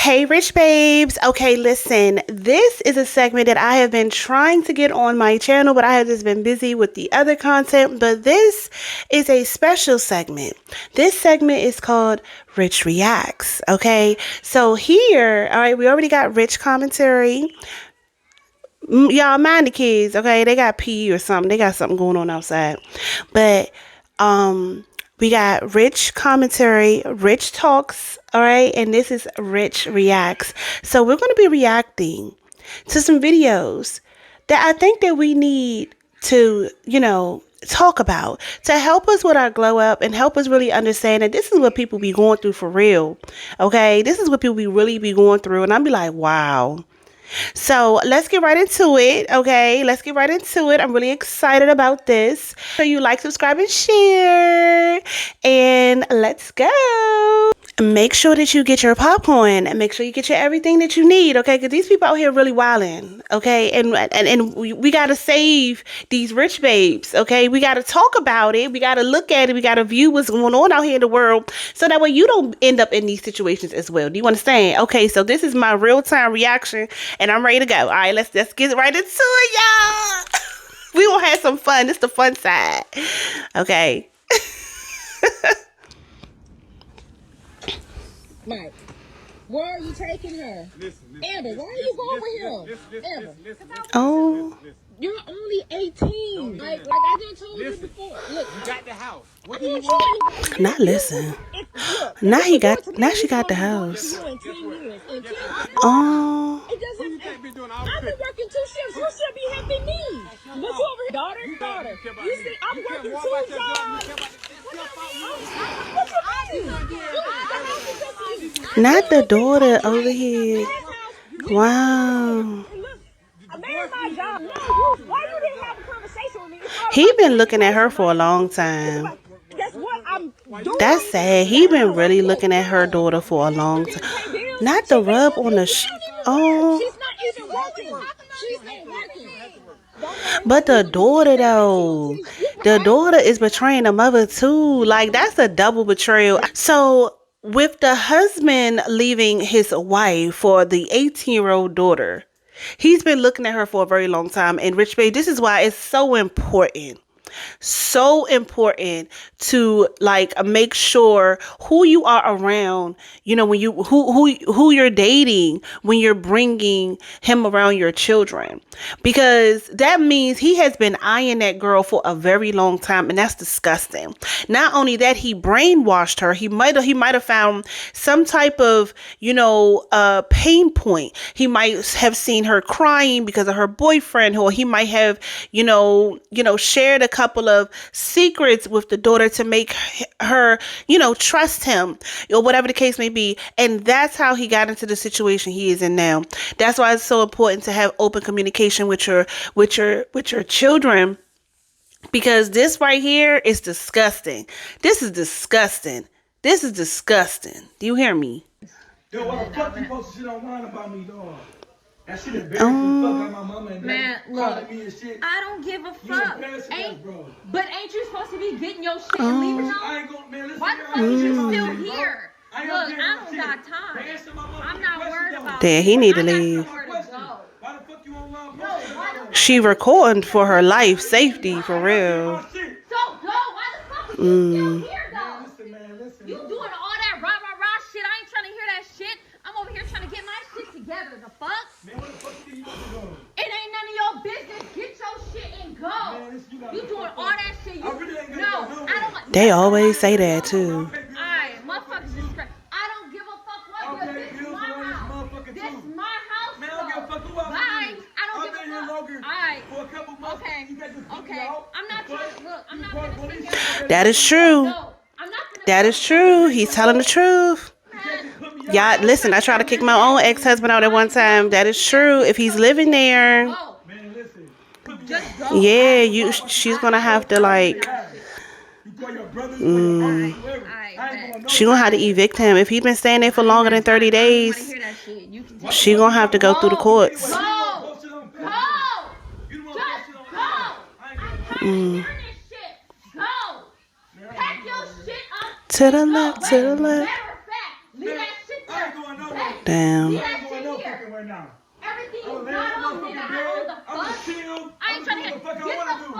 Hey, Rych Babes. Okay, listen, this is a segment that I have been trying to get on my channel, but I have just been busy with the other content. But this is a special segment. This segment is called Rych Reacts. Okay, so here, all right, we already got Rych commentary. Y'all mind the kids, okay? They got pee or something. They got something going on outside. But we got Rych commentary, Rych talks, all right? And this is Rych Reacts. So we're going to be reacting to some videos that I think that we need to, talk about to help us with our glow up and help us really understand that this is what people be going through for real, okay? This is what people really be going through. And I'll be like, wow. So let's get right into it, okay? Let's get right into it. I'm really excited about this. So you like, subscribe, and share. And let's go. Make sure that you get your popcorn and make sure you get your everything that you need, okay? Because these people out here really wilding, okay? And we got to save these Rych Babes, okay? We got to talk about it. We got to look at it. We got to view what's going on out here in the world so that way you don't end up in these situations as well. Do you understand? Okay, so this is my real-time reaction and I'm ready to go. All right, let's get right into it, y'all. We gonna have some fun. This is the fun side, okay? Mike, where are you taking her? Listen, Amber, why are you going with him? Amber, oh, you're only 18. Like I just told you before. Look, you got the house. What do you want? not listen. Now she got the house. Oh. It doesn't. I've been working 2 shifts. You should be helping me. Look over here, daughter. You see, I'm working 2 jobs. Not the daughter over here. Wow. He been looking at her for a long time. That's sad. He been really looking at her daughter for a long time. Not the rub on the oh. But the daughter though, the daughter is betraying the mother too. Like that's a double betrayal. So with the husband leaving his wife for the 18-year-old daughter, he's been looking at her for a very long time. And Rych Babe, this is why it's so important to like make sure who you are around, when you who you're dating, when you're bringing him around your children, because that means he has been eyeing that girl for a very long time, and that's disgusting. Not only that, he brainwashed her. He might have found some type of pain point. He might have seen her crying because of her boyfriend, or he might have shared a couple of secrets with the daughter to make her trust him, or whatever the case may be. And that's how he got into the situation he is in now. That's why it's so important to have open communication with your children, because this right here is disgusting. This is disgusting. Do you hear me? Yo, why the fuck you supposed to sit online about me, dog? That shit embarrassing the fuck out my mama and man, calling me and shit. I don't give a fuck. But ain't you supposed to be getting your shit and leaving home? I ain't gonna, man, listen. Why the fuck is you still here? Look, I don't got time. I'm not worried about Then he need to leave. Why the fuck you online? She recording for her life safety, for real. So go. Why the fuck are you still here though? Listen. You doing all that rah shit? I ain't trying to hear that shit. I'm over here trying to get my shit together. The fuck? Man, what the fuck you want to go? It ain't none of your business. Get your shit and go. Man, you doing all that shit? I don't. They always say that too. Alright, motherfuckers is crazy. I don't give a fuck what. This is my house. This is my house. Man, I don't give a fuck who else. Bye. I don't give a fuck. Alright. For a couple months. Okay. I'm not trying to look. I'm not gonna That is true. That is true. He's telling the truth. Y'all, listen, I tried to kick my own ex-husband out at one time. That is true. If he's living there, yeah, she's gonna have to like, she gonna have to evict him. If he's been staying there for longer than 30 days, she gonna have to go through the courts. To the left, to the left. Leave that shit there. Damn. I ain't going no fucking right now. Everything you got on me, I'm chill. I ain't trying to get the fuck I want to do.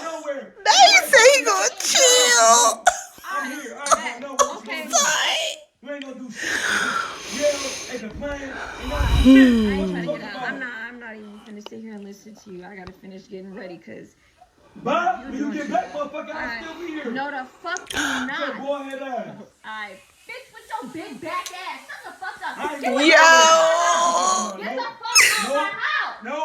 Nowhere. They say he gonna chill. I'm here. I ain't going nowhere. Okay. We ain't gonna do shit. Yell and complain. I ain't trying to get out. I'm not even finna sit here and listen to you. I gotta finish getting ready, cause. But when you get back, motherfucker, I'll still be here. No, the fuck you not. Go ahead, Alright. Bitch with your big back ass. Shut the fuck up. Yo. Get the fuck out of my house. No.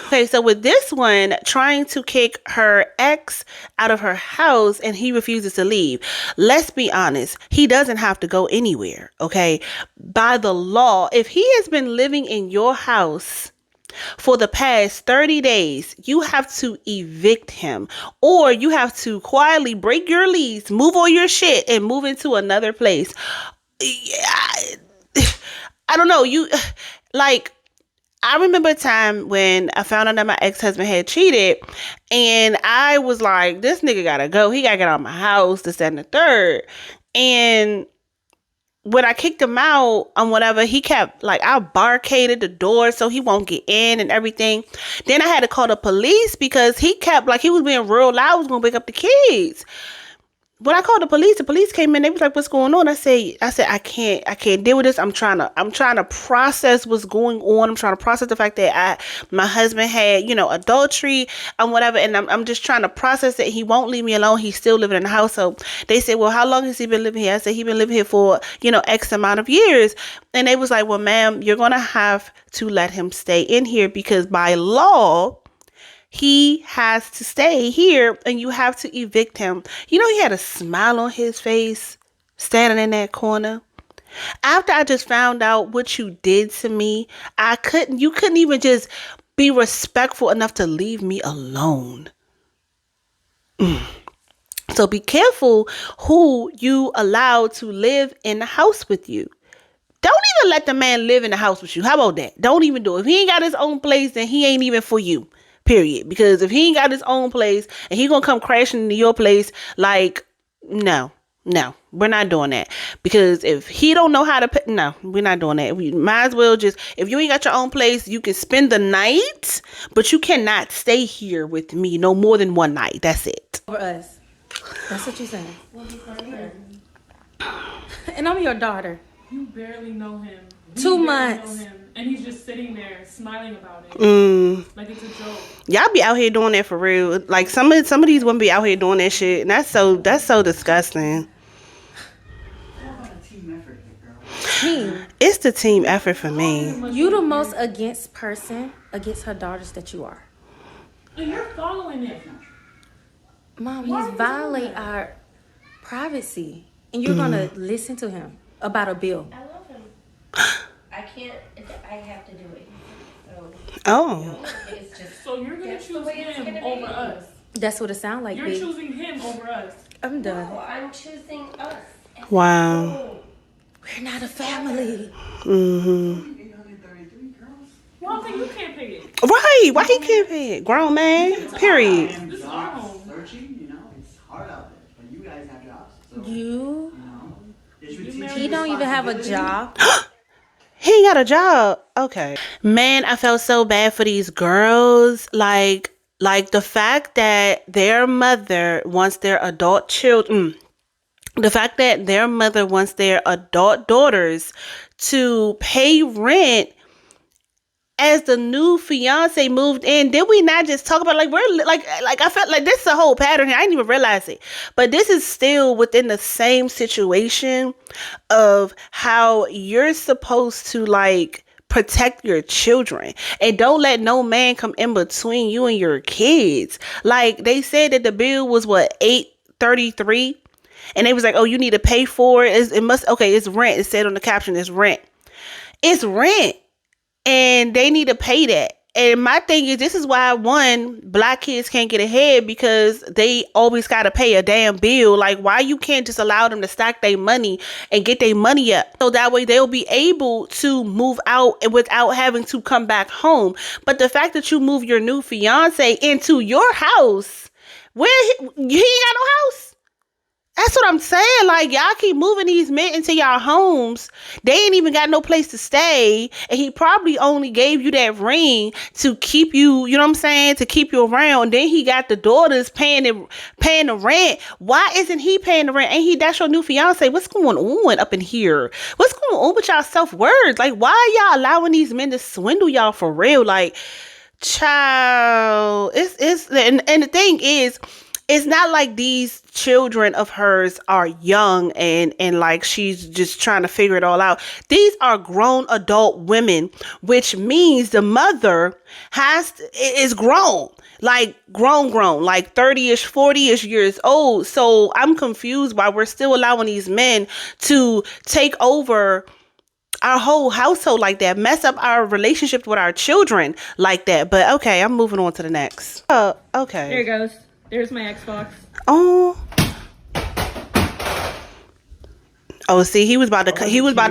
Okay, so with this one, trying to kick her ex out of her house and he refuses to leave. Let's be honest, he doesn't have to go anywhere, okay? By the law, if he has been living in your house for the past 30 days, you have to evict him, or you have to quietly break your lease, move all your shit, and move into another place. I don't know. I remember a time when I found out that my ex-husband had cheated, and I was like, this nigga gotta go. He gotta get out of my house, this, that, and the third. And when I kicked him out on whatever, he kept, I barricaded the door so he won't get in and everything. Then I had to call the police because he kept, he was being real loud. I was going to wake up the kids. When I called the police came in. They was like, what's going on? I said, I can't deal with this. I'm trying to process what's going on. I'm trying to process the fact that my husband had, adultery and whatever. And I'm just trying to process it. He won't leave me alone. He's still living in the house. So they said, well, how long has he been living here? I said, he's been living here for, X amount of years. And they was like, well, ma'am, you're going to have to let him stay in here because by law, he has to stay here and you have to evict him. He had a smile on his face standing in that corner. After I just found out what you did to me, you couldn't even just be respectful enough to leave me alone. So be careful who you allow to live in the house with you. Don't even let the man live in the house with you. How about that? Don't even do it. If he ain't got his own place, then he ain't even for you. Period. Because if he ain't got his own place and he gonna come crashing into your place, no, we're not doing that. Because if he don't know how to pay, no, we're not doing that. We might as well just, if you ain't got your own place, you can spend the night, but you cannot stay here with me no more than one night. That's it. Over us. That's what you're saying. And I'm your daughter. You barely know him. 2 months. And he's just sitting there smiling about it. Like it's a joke. Y'all be out here doing that for real. Some of these women be out here doing that shit, and that's so disgusting. It's the team effort for me. You the most against person against her daughters that you are. And you're following it. Mom, he's violating our privacy, and you're gonna listen to him about a bill. I love him. I can't. I have to do it. Oh. It's just. So you're gonna choose him over us. That's what it sounds like. You're babe. choosing him over us. I'm done. No, I'm choosing us. Wow. We're not a family. Well, I think you can't pay it. Right. Why he can't pay it? Grown man. Period. This is our home. Searching, it's hard out there. But you guys have jobs. So, He don't even have a job. He ain't got a job. Okay. Man, I felt so bad for these girls. Like the fact that their mother wants their adult children. The fact that their mother wants their adult daughters to pay rent as the new fiance moved in. Did we not just talk about I felt like this is a whole pattern here. I didn't even realize it. But this is still within the same situation of how you're supposed to protect your children and don't let no man come in between you and your kids. They said that the bill was $833, and they was like, oh, you need to pay for it. It's rent. It said on the caption, it's rent. It's rent. And they need to pay that. And my thing is, this is why, one, black kids can't get ahead, because they always got to pay a damn bill. Why you can't just allow them to stack their money and get their money up, so that way they'll be able to move out without having to come back home. But the fact that you move your new fiance into your house, where he ain't got no house. That's what I'm saying. Like, y'all keep moving these men into y'all homes. They ain't even got no place to stay. And he probably only gave you that ring to keep you, you know what I'm saying, to keep you around. Then he got the daughters paying the rent. Why isn't he paying the rent? Ain't he, that's your new fiance? What's going on up in here? What's going on with y'all self-worth? Like, why are y'all allowing these men to swindle y'all for real? Like, child, and the thing is, it's not like these children of hers are young and like she's just trying to figure it all out. These are grown adult women, which means the mother is grown, like grown, like 30-ish, 40-ish years old. So I'm confused why we're still allowing these men to take over our whole household like that, mess up our relationship with our children like that. But okay, I'm moving on to the next. Okay. There it goes. There's my Xbox. Oh, see, he was about to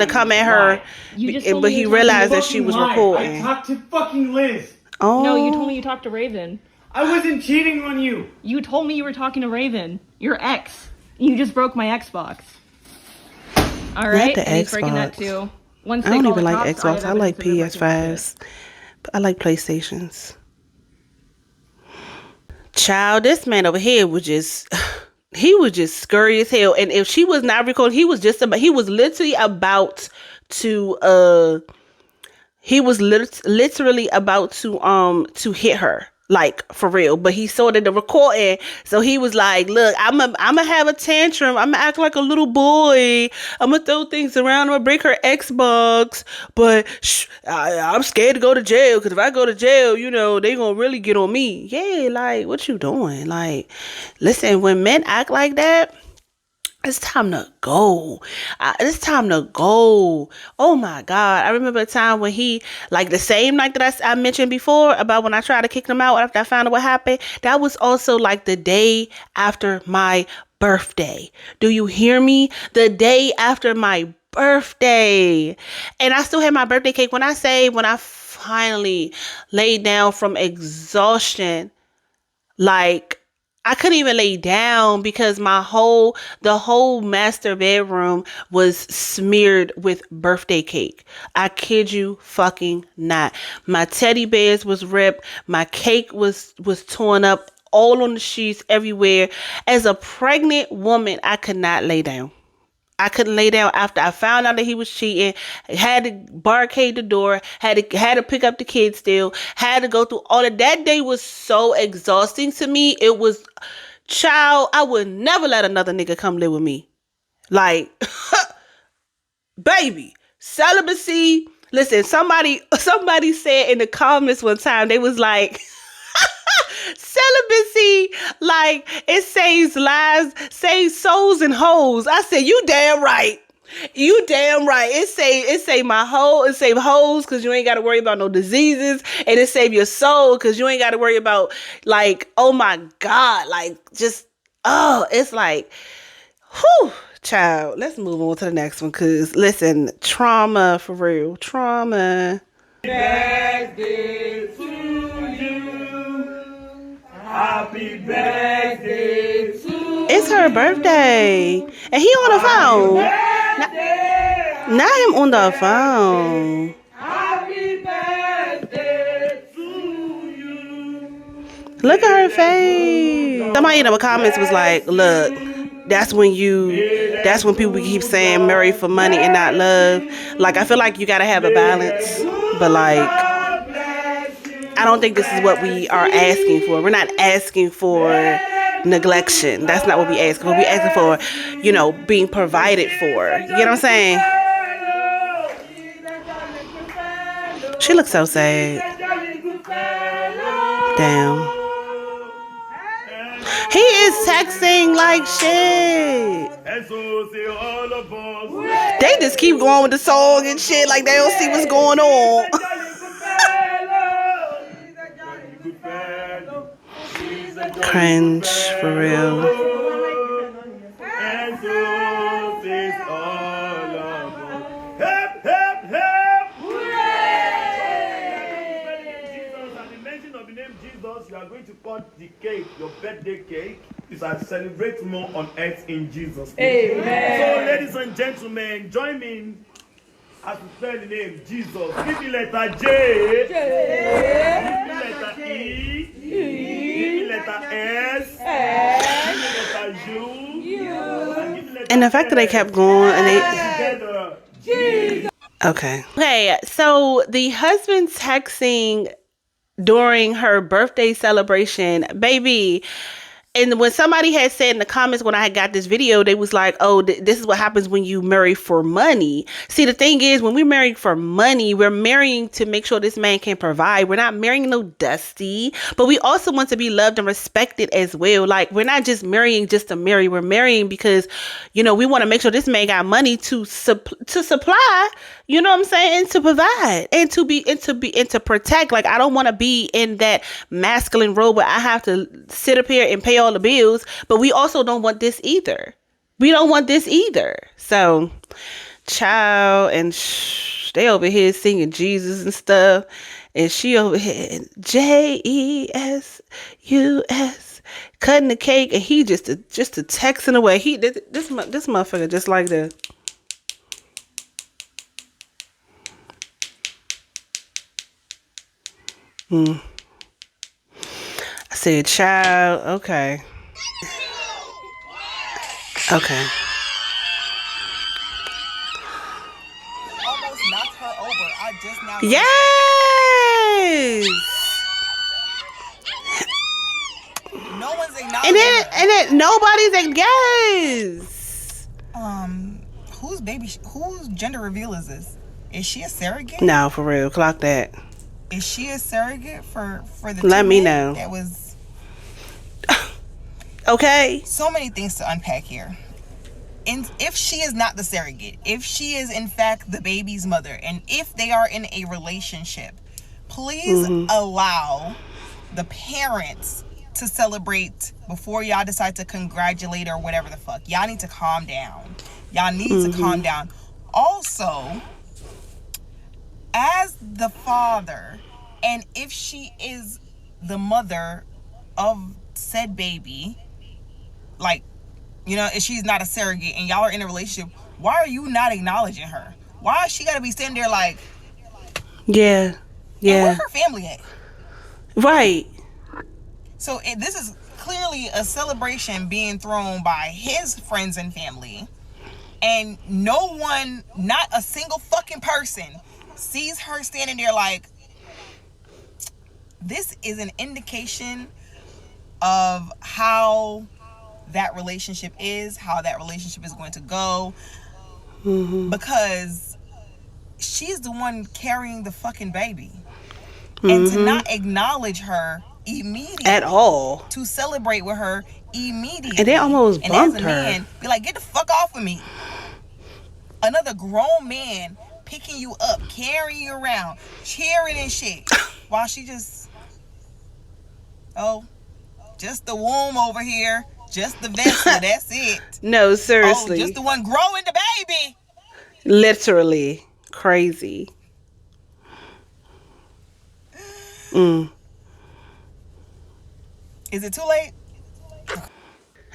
come at her, but he realized that she was recording. I talked to fucking Liz. Oh. No, you told me you talked to Raven. I wasn't cheating on you. You told me you were talking to Raven, your ex. You just broke my Xbox. All right, the and he's breaking that Xbox. too. Once I they don't call even the like cops, Xbox. I like have evidence of it. PS5s. I like PlayStations. Child, this man over here was just, he was just scurry as hell. And if she was not recording, he was literally about to, hit her. Like, for real. But he saw that the recording, so he was like, look, I'm gonna have a tantrum. I'm gonna act like a little boy. I'm gonna throw things around. I'm gonna break her Xbox. But I'm scared to go to jail, because if I go to jail, you know, they gonna really get on me. Yeah, like, what you doing? Like, listen, when men act like that, it's time to go. It's time to go. Oh my God. I remember a time when he, like the same night that I mentioned before about when I tried to kick him out after I found out what happened. That was also like the day after my birthday. Do you hear me? The day after my birthday. And I still had my birthday cake. When I finally laid down from exhaustion, like, I couldn't even lay down because the whole master bedroom was smeared with birthday cake. I kid you fucking not. My teddy bears was ripped. My cake was torn up all on the sheets everywhere. As a pregnant woman, I could not lay down. I couldn't lay down after I found out that he was cheating. Had to barricade the door. Had to pick up the kids still. Had to go through all of that. Day was so exhausting to me. It was, child, I would never let another nigga come live with me. Like, baby, celibacy. Listen, somebody said in the comments one time, they was like, celibacy, like, it saves lives, saves souls and hoes. I said, you damn right. You damn right. It save hoes because you ain't got to worry about no diseases, and it save your soul because you ain't got to worry about, like, oh my God, like, just, it's like, whew, child. Let's move on to the next one, because listen, trauma, for real, trauma. Birthday to you. Happy birthday to you. It's her birthday, and he on the phone. Not him on the phone. Happy birthday to you. Look at her face. Somebody in the comments was like, look, that's when people keep saying marry for money and not love. Like, I feel like you gotta have a balance, but like, I don't think this is what we are asking for. We're not asking for neglection. That's not what we ask for. We're asking for, you know, being provided for. You get what I'm saying? She looks so sad. Damn. He is texting like shit. They just keep going with the song and shit like they don't see what's going on. Cringe, for real. You are going to cut the cake, your birthday cake. we shall celebrate more on earth in Jesus' name. Amen. So, ladies and gentlemen, join me as we spell the name Jesus. Give me letter J. Give me letter E. Give me letter S. Give me letter U. And the fact that they kept going and they... Okay. Okay, so the husband texting during her birthday celebration, baby. And when somebody had said in the comments when I had got this video, they was like, oh, this is what happens when you marry for money. See, the thing is, when we marry for money, we're marrying to make sure this man can provide. We're not marrying no dusty, but we also want to be loved and respected as well. Like, we're not just marrying just to marry. We're marrying because, you know, we want to make sure this man got money to supply, you know what I'm saying, and to provide and to protect. Like, I don't want to be in that masculine role where I have to sit up here and pay all the bills, but we also don't want this either. We don't want this either. So, child, and they over here singing Jesus and stuff, and she over here Jesus, cutting the cake, and he just texting away. This motherfucker just like the. I said, child, okay. Okay. Almost knocked her over. I just now. Yes. No one's acknowledging. And then nobody's yes. Whose gender reveal is this? Is she a surrogate? No, for real. Clock that. Is she a surrogate for the? Let me know. That was. Okay. So many things to unpack here. And if she is not the surrogate, if she is in fact the baby's mother, and if they are in a relationship, please allow the parents to celebrate before y'all decide to congratulate or whatever the fuck. Y'all need to calm down. Y'all need to calm down. Also, as the father, and if she is the mother of said baby, like, you know, if she's not a surrogate and y'all are in a relationship, why are you not acknowledging her? Why is she gotta be standing there like, yeah, and where her family at? Right. So this is clearly a celebration being thrown by his friends and family, and no one, not a single fucking person, sees her standing there like, this is an indication of how that relationship is, how that relationship is going to go, because she's the one carrying the fucking baby, and to not acknowledge her immediately at all, to celebrate with her immediately, and they almost bumped her. Man, be like, get the fuck off of me. Another grown man picking you up, carrying you around, cheering and shit, while she just the womb over here, just the vessel, that's it. No, seriously. Just the one growing the baby. Literally crazy. Is it too late?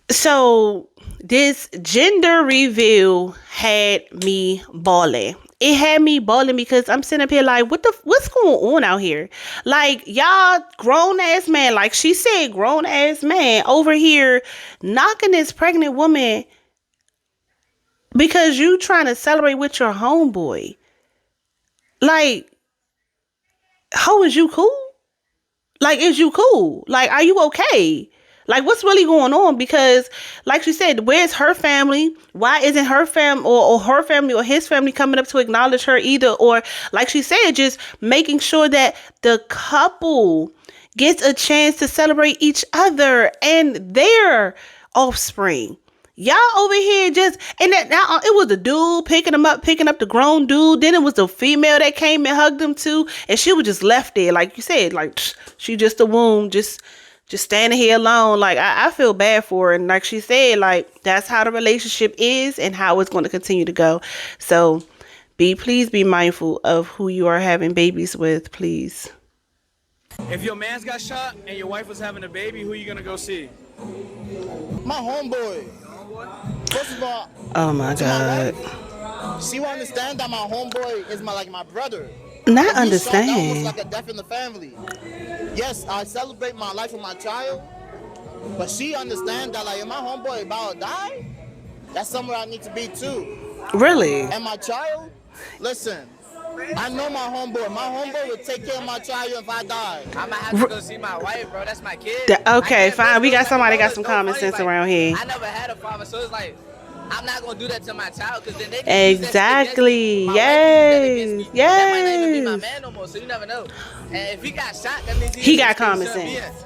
So this gender reveal had me balling. It had me balling because I'm sitting up here like, what's going on out here? Like, y'all grown ass man, like she said, grown ass man over here knocking this pregnant woman because you trying to celebrate with your homeboy. Like, how is you cool? Like, is you cool? Like, are you okay? Like, what's really going on? Because, like she said, where's her family? Why isn't her family or her family or his family coming up to acknowledge her either? Or, like she said, just making sure that the couple gets a chance to celebrate each other and their offspring. Y'all over here just, and that now it was the dude picking up the grown dude. Then it was the female that came and hugged him too. And she was just left there. Like you said, like she just a womb, just standing here alone. Like, I feel bad for her. And like she said, like, that's how the relationship is and how it's going to continue to go. So please be mindful of who you are having babies with, please. If your man's got shot and your wife was having a baby, who are you going to go see? My homeboy. First of all, Oh my God. she will understand that my homeboy is my brother. Not If he's shot, that almost understand. like a death in the family. Yes, I celebrate my life with my child, but she understands that like if my homeboy about to die, that's somewhere I need to be too. Really? And my child, listen, I know my homeboy. My homeboy would take care of my child if I die. I'ma have to go see my wife, bro. That's my kid. Okay, fine. We got somebody got some common sense around here. I never had a father, so it's like I'm not gonna do that to my child because then they can Exactly. Yes. Yes. That might not even be my man no more, so you never know. And if he got shot, that means he got common sense.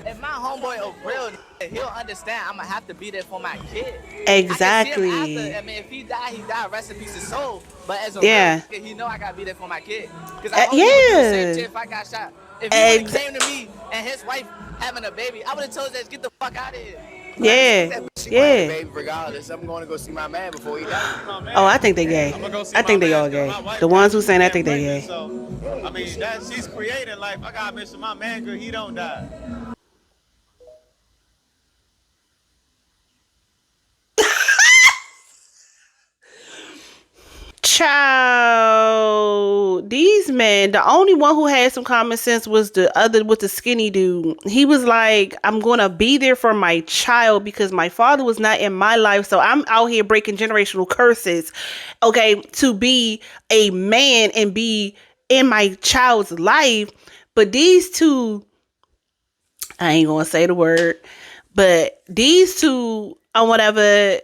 If my homeboy a real, he'll understand. I'm gonna have to be there for my kid. Exactly. I mean, if he died, he died. Rest in peace, his soul. But as a real kid, he know I gotta be there for my kid. Because I only would do the same shit if I got shot. If he would've came to me and his wife having a baby, I would have told his ass, get the fuck out of here. Yeah. Baby, regardless, I'm going to go see my man before he dies. Oh, I think they gay. I think they all gay. The ones who saying I think they gay. So, I mean, she's creating life. I gotta make sure my man good, he don't die. Child, these men, the only one who had some common sense was the other with the skinny dude. He was like, I'm gonna be there for my child because my father was not in my life, so I'm out here breaking generational curses, okay, to be a man and be in my child's life. But these two, I ain't gonna say the word, but these two or whatever,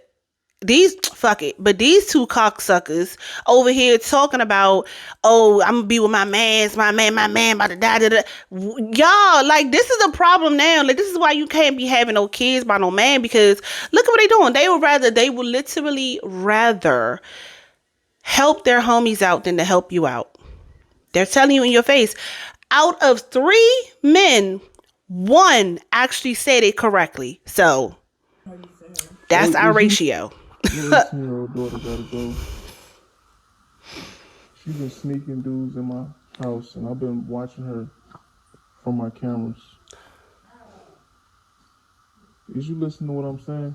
fuck it, but these two cocksuckers over here talking about, oh, I'm gonna be with my man about to die. Y'all, like, this is a problem now. Like, this is why you can't be having no kids by no man, because look at what they doing. They would literally rather help their homies out than to help you out. They're telling you in your face. Out of 3 men, 1 actually said it correctly. So that's our ratio. My 18-year-old daughter gotta go. She's been sneaking dudes in my house, and I've been watching her from my cameras. Is you listening to what I'm saying?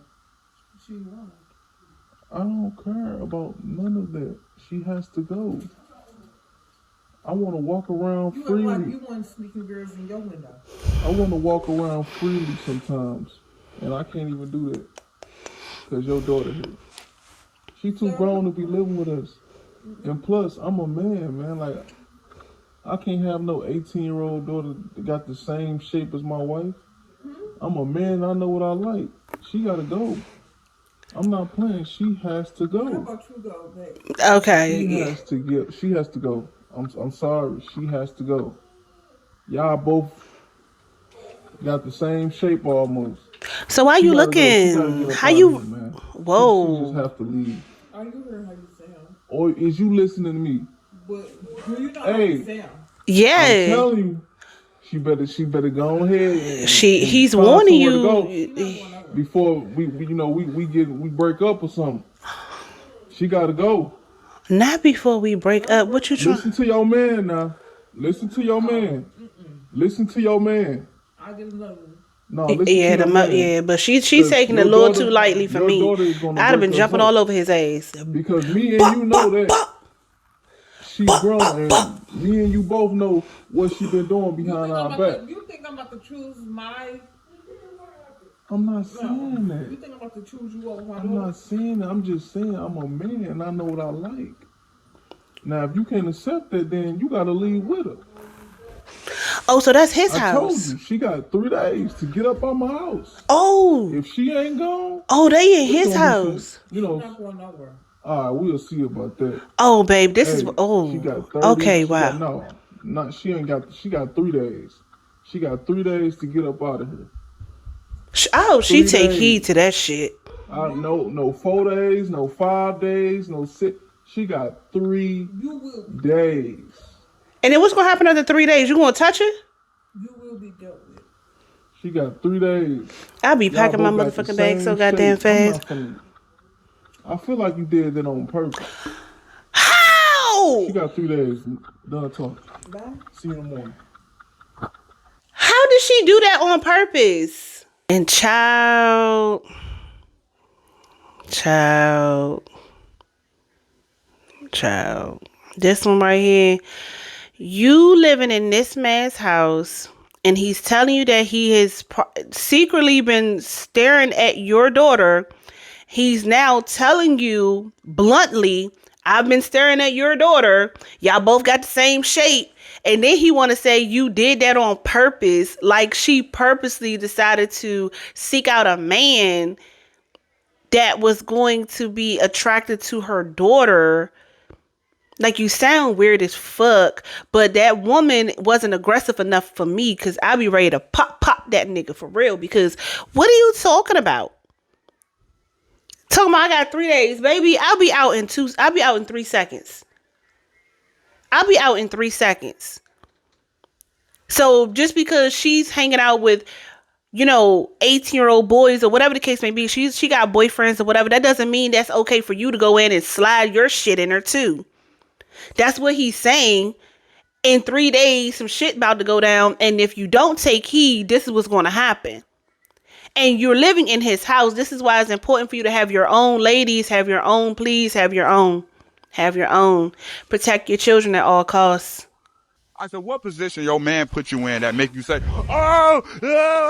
I don't care about none of that. She has to go. I want to walk around freely. You look like you want sneaking girls in your window. I want to walk around freely sometimes, and I can't even do that. Because your daughter here. She too grown to be living with us. And plus, I'm a man. Like, I can't have no 18-year-old daughter that got the same shape as my wife. I'm a man. I know what I like. She got to go. I'm not playing. She has to go. How about you go, babe? Okay. She has to go. I'm sorry. She has to go. Y'all both got the same shape almost. So why you looking? How you? Whoa. She just have to leave. Are you hearing how you sound? Or is you listening to me? But you know how you sound. Yeah. I'm telling you, she better go ahead. He's warning you before we break up or something. She gotta go. Not before we break up. What you trying? Listen to your man now. Listen to your man. Listen to your man. I just love you. No, but she's taking it a little too lightly for me. I'd have been jumping all over his ass. Because me and you know that she's grown, and me and you both know what she been doing behind our back. You think I'm about to choose my? I'm not saying that. You think I'm about to choose you over my? I'm not saying that. I'm just saying I'm a man and I know what I like. Now, if you can't accept that, then you gotta leave with her. Oh, so that's his house. I told you, she got 3 days to get up on my house. Oh. If she ain't gone. Oh, they in his house. She's not going nowhere. All right, we'll see about that. Oh, babe, this is. Oh. She got 30. Okay, wow. She got 3 days. She got 3 days to get up out of here. Oh, she take heed to that shit. No 4 days, no 5 days, no 6. She got 3 days. And then what's gonna happen after 3 days? You gonna touch her? You will be dealt with. She got 3 days. I'll be packing my motherfucking bag so goddamn fast. I feel like you did that on purpose. How? She got 3 days. Done talking. Bye. See you in the morning. How did she do that on purpose? And child. This one right here. You living in this man's house, and he's telling you that he has secretly been staring at your daughter. He's now telling you bluntly, I've been staring at your daughter. Y'all both got the same shape. And then he want to say you did that on purpose. Like she purposely decided to seek out a man that was going to be attracted to her daughter. Like, you sound weird as fuck, but that woman wasn't aggressive enough for me, because I'd be ready to pop that nigga for real. Because what are you talking about? Talking about I got 3 days, baby. I'll be out in 3 seconds. I'll be out in 3 seconds. So just because she's hanging out with, 18-year-old boys or whatever the case may be, she got boyfriends or whatever, that doesn't mean that's okay for you to go in and slide your shit in her too. That's what he's saying. In 3 days, some shit about to go down. And if you don't take heed, this is what's going to happen. And you're living in his house. This is why it's important for you to have your own. Ladies, have your own. Please have your own. Have your own. Protect your children at all costs. I said, what position your man put you in that make you say, oh,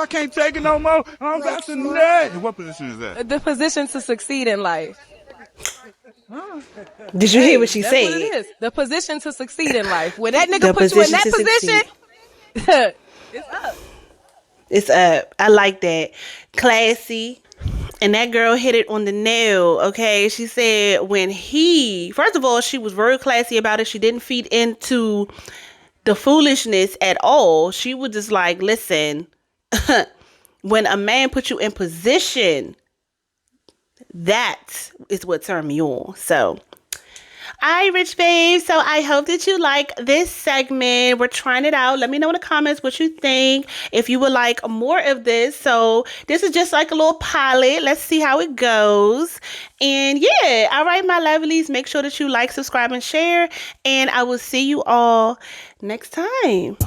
I can't take it no more. I'm back to that. What position is that? The position to succeed in life. Did you hear what she that's said? What it is. The position to succeed in life. When that nigga puts you in that position, it's up. It's up. I like that. Classy. And that girl hit it on the nail, okay? She said first of all, she was very classy about it. She didn't feed into the foolishness at all. She was just like, listen, when a man puts you in position, that is what turned me on. So, all right, Rych Babes. So I hope that you like this segment. We're trying it out. Let me know in the comments what you think. If you would like more of this. So this is just like a little pilot. Let's see how it goes. And yeah, all right, my lovelies. Make sure that you like, subscribe, and share. And I will see you all next time.